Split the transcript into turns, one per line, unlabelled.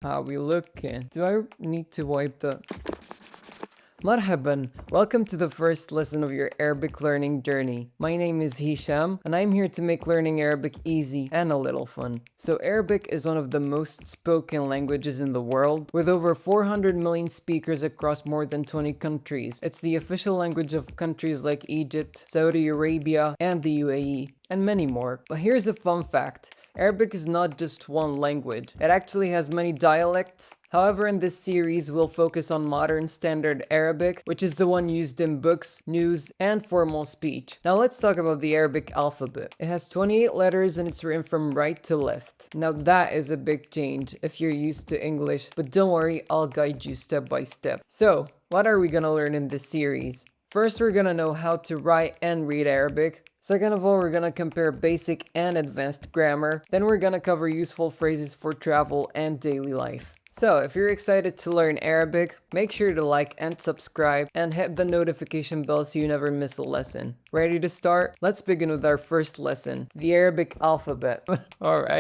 How we looking? Do I need to wipe the... Marhaban, welcome to the first lesson of your Arabic learning journey. My name is Hisham, and I'm here to make learning Arabic easy and a little fun. So Arabic is one of the most spoken languages in the world, with over 400 million speakers across more than 20 countries. It's the official language of countries like Egypt, Saudi Arabia, and the UAE, and many more. But here's a fun fact. Arabic is not just one language. It actually has many dialects. However, in this series, we'll focus on modern standard Arabic, which is the one used in books, news, and formal speech. Now let's talk about the Arabic alphabet. It has 28 letters and it's written from right to left. Now that is a big change if you're used to English, but don't worry, I'll guide you step by step. So, what are we gonna learn in this series? First, we're gonna know how to write and read Arabic. Second of all, we're gonna compare basic and advanced grammar. Then we're gonna cover useful phrases for travel and daily life. So, if you're excited to learn Arabic, make sure to like and subscribe and hit the notification bell so you never miss a lesson. Ready to start? Let's begin with our first lesson, the Arabic alphabet. Alright.